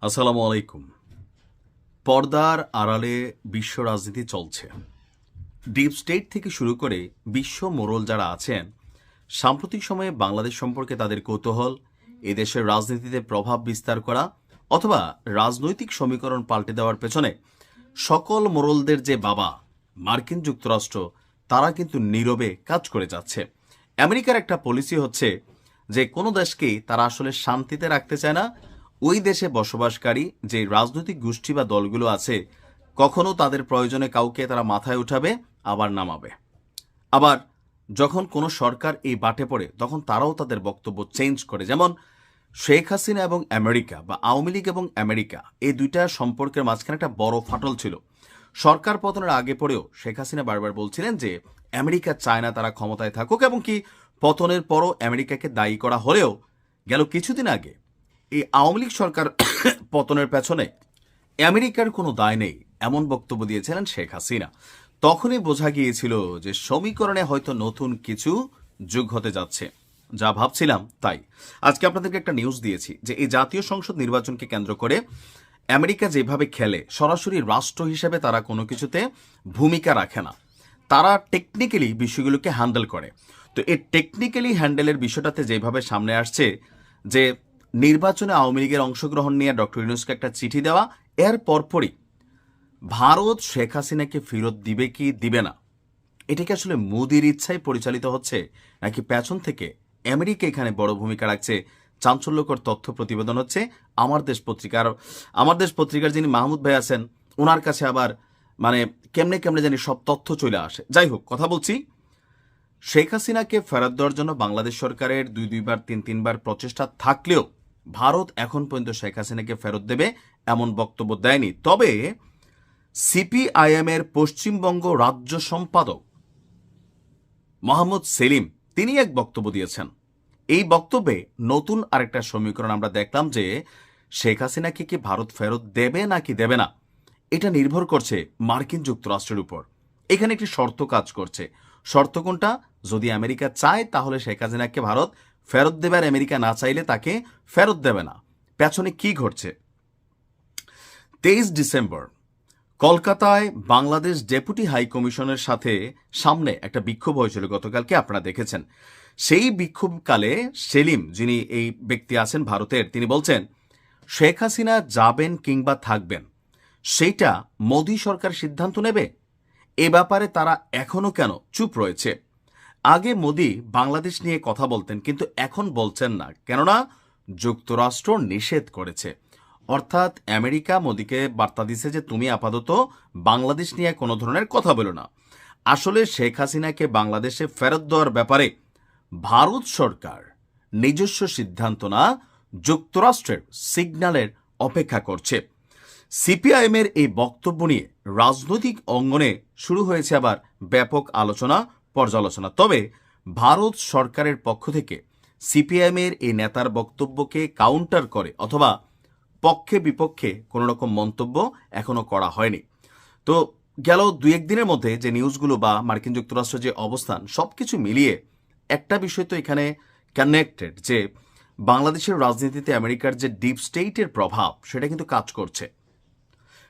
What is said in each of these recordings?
আসসালামু আলাইকুম। পর্দার আড়ালে বিশ্ব রাজনীতি চলছে। ডিপ স্টেট থেকে শুরু করে বিশ্ব মোড়ল যারা আছেন, সাম্প্রতিক সময়ে বাংলাদেশ সম্পর্কে তাদের কৌতূহল, এদেশের রাজনীতিতে প্রভাব বিস্তার করা অথবা রাজনৈতিক সমীকরণ পাল্টে দেওয়ার পেছনে সকল মোড়লদের যে বাবা মার্কিন যুক্তরাষ্ট্র, তারা কিন্তু নীরবে কাজ করে যাচ্ছে। আমেরিকার একটা পলিসি হচ্ছে যে কোনো দেশকেই তারা আসলে শান্তিতে রাখতে চায় না। ওই দেশে বসবাসকারী যে রাজনৈতিক গোষ্ঠী বা দলগুলো আছে, কখনো তাদের প্রয়োজনে কাউকে তারা মাথায় উঠাবে, আবার নামাবে। আবার যখন কোনো সরকার এই বাটে পড়ে, তখন তারাও তাদের বক্তব্য চেঞ্জ করে। যেমন শেখ হাসিনা এবং আমেরিকা বা আওয়ামী লীগ এবং আমেরিকা, এই দুইটা সম্পর্কের মাঝখানে একটা বড় ফাটল ছিল। সরকার পতনের আগে পরেও শেখ হাসিনা বারবার বলছিলেন যে আমেরিকা চায় না তারা ক্ষমতায় থাকুক, এবং কি পতনের পরও আমেরিকাকে দায়ী করা হলেও গেল কিছুদিন আগে এই আওয়ামী লীগ সরকার পতনের পেছনে আমেরিকার কোনো দায় নেই, এমন বক্তব্য দিয়েছিলেন শেখ হাসিনা। তখনই বোঝা গিয়েছিল যে সমীকরণে হয়তো নতুন কিছু যোগ হতে যাচ্ছে। যা ভাবছিলাম তাই। আজকে আপনাদেরকে একটা নিউজ দিয়েছি যে এই জাতীয় সংসদ নির্বাচনকে কেন্দ্র করে আমেরিকা যেভাবে খেলে, সরাসরি রাষ্ট্র হিসেবে তারা কোনো কিছুতে ভূমিকা রাখে না, তারা টেকনিক্যালি বিষয়গুলোকে হ্যান্ডেল করে। তো এই টেকনিক্যালি হ্যান্ডেলের বিষয়টাতে যেভাবে সামনে আসছে যে নির্বাচনে আওয়ামী লীগের অংশগ্রহণ নিয়ে ডক্টর ইউনূসকে একটা চিঠি দেওয়া, এর পরপরই ভারত শেখ হাসিনাকে ফেরত দিবে কি দিবে না, এটাকে আসলে মোদির ইচ্ছায় পরিচালিত হচ্ছে নাকি পেছন থেকে আমেরিকা এখানে বড় ভূমিকা রাখছে, চাঞ্চল্যকর তথ্য প্রতিবেদন হচ্ছে আমার দেশ পত্রিকার যিনি মাহমুদ ভাই আছেন, ওনার কাছে আবার মানে কেমনে কেমনে জানি সব তথ্য চলে আসে। যাই হোক, কথা বলছি, শেখ হাসিনাকে ফেরত দেওয়ার জন্য বাংলাদেশ সরকারের দুইবার তিনবার প্রচেষ্টা থাকলেও ভারত এখন পর্যন্ত শেখ হাসিনাকে ফেরত দেবে এমন বক্তব্য দেয়নি। তবে সিপিআইএম এর পশ্চিমবঙ্গ রাজ্য সম্পাদক মোহাম্মদ সেলিম, তিনি এক বক্তব্য দিয়েছেন। এই বক্তব্যে নতুন আরেকটা সমীকরণ আমরা দেখলাম যে শেখ হাসিনাকে কি ভারত ফেরত দেবে নাকি দেবে না, এটা নির্ভর করছে মার্কিন যুক্তরাষ্ট্রের উপর। এখানে একটি শর্ত কাজ করছে। শর্ত কোনটা? যদি আমেরিকা চায় তাহলে শেখ হাসিনাকে ভারত ফেরত দেবে, আর আমেরিকা না চাইলে তাকে ফেরত দেবে না। পেছনে কি ঘটছে? 23 ডিসেম্বর কলকাতায় বাংলাদেশ ডেপুটি হাই কমিশনের সামনে একটা বিক্ষোভ হয়েছিল গতকালকে, আপনারা দেখেছেন। সেই বিক্ষোভকালে সেলিম, যিনি এই ব্যক্তি আছেন ভারতের, তিনি বলছেন শেখ হাসিনা যাবেন কিংবা থাকবেন সেইটা মোদী সরকার সিদ্ধান্ত নেবে। এ ব্যাপারে তারা এখনো কেন চুপ রয়েছে? আগে মোদী বাংলাদেশ নিয়ে কথা বলতেন, কিন্তু এখন বলছেন না, কেননা যুক্তরাষ্ট্র নিষেধ করেছে। অর্থাৎ আমেরিকা মোদীকে বার্তা দিছে যে তুমি আপাতত বাংলাদেশ নিয়ে কোনো ধরনের কথা বলো না। আসলে শেখ হাসিনাকে বাংলাদেশে ফেরত দেওয়ার ব্যাপারে ভারত সরকার নিজস্ব সিদ্ধান্ত না, যুক্তরাষ্ট্রের সিগন্যালের অপেক্ষা করছে। সিপিআইএম এর এই বক্তব্য নিয়ে রাজনৈতিক অঙ্গনে শুরু হয়েছে আবার ব্যাপক আলোচনা পর্যালোচনা। তবে ভারত সরকারের পক্ষ থেকে সিপিআইএম এর এই নেতার বক্তব্যকে কাউন্টার করে অথবা পক্ষে বিপক্ষে কোনো রকম মন্তব্য এখনো করা হয়নি। তো গেল 2-1 দিনের মধ্যে যে নিউজগুলো বা মার্কিন যুক্তরাষ্ট্রের যে অবস্থান, সবকিছু মিলিয়ে একটা বিষয় তো এখানে কানেক্টেড, যে বাংলাদেশের রাজনীতিতে আমেরিকার যে ডিপ স্টেটের প্রভাব, সেটা কিন্তু কাজ করছে।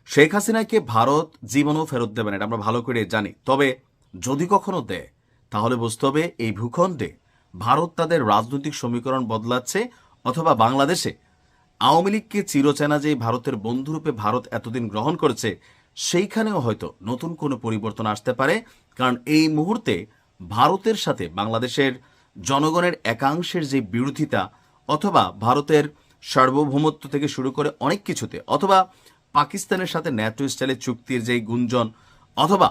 শেখ হাসিনাকে ভারত জীবনও ফেরত দেবে না, এটা আমরা ভালো করে জানি। তবে যদি কখনো দেয়, তাহলে বুঝতে হবে এই ভূখণ্ডে ভারত তাদের রাজনৈতিক সমীকরণ বদলাচ্ছে, অথবা বাংলাদেশে আওয়ামী লীগকে চিরচেনা যে ভারতের বন্ধুরূপে ভারত এতদিন গ্রহণ করেছে, সেইখানেও হয়তো নতুন কোনো পরিবর্তন আসতে পারে। কারণ এই মুহূর্তে ভারতের সাথে বাংলাদেশের জনগণের একাংশের যে বিরোধিতা, অথবা ভারতের সার্বভৌমত্ব থেকে শুরু করে অনেক কিছুতে, অথবা পাকিস্তানের সাথে ন্যাটো স্টাইলে চুক্তির যেই গুঞ্জন, অথবা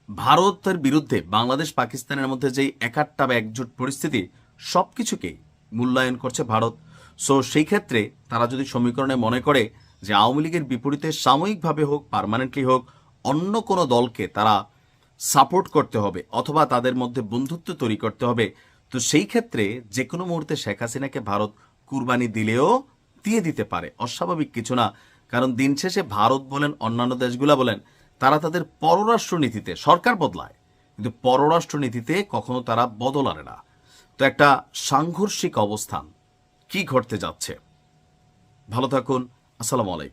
ভারতের বিরুদ্ধে বাংলাদেশ পাকিস্তানের মধ্যে যেই একাট্টা বা একজোট পরিস্থিতি, সবকিছুকেই মূল্যায়ন করছে ভারত। সো সেই ক্ষেত্রে তারা যদি সমীকরণে মনে করে যে আওয়ামী লীগের বিপরীতে সাময়িকভাবে হোক, পার্মানেন্টলি হোক, অন্য কোনো দলকে তারা সাপোর্ট করতে হবে অথবা তাদের মধ্যে বন্ধুত্ব তৈরি করতে হবে, তো সেই ক্ষেত্রে যে কোনো মুহূর্তে শেখ হাসিনাকে ভারত কুরবানি দিলেও দিয়ে দিতে পারে, অস্বাভাবিক কিছু না। কারণ দিন শেষে ভারত বলেন, অন্যান্য দেশগুলা বলেন, তারা তাদের পররাষ্ট্রনীতিতে সরকার বদলায়, কিন্তু পররাষ্ট্রনীতিতে কখনো তারা বদল আনে না। তো একটা সাংঘর্ষিক অবস্থান কি ঘটতে যাচ্ছে ভালো থাকুন। আসসালামু আলাইকুম।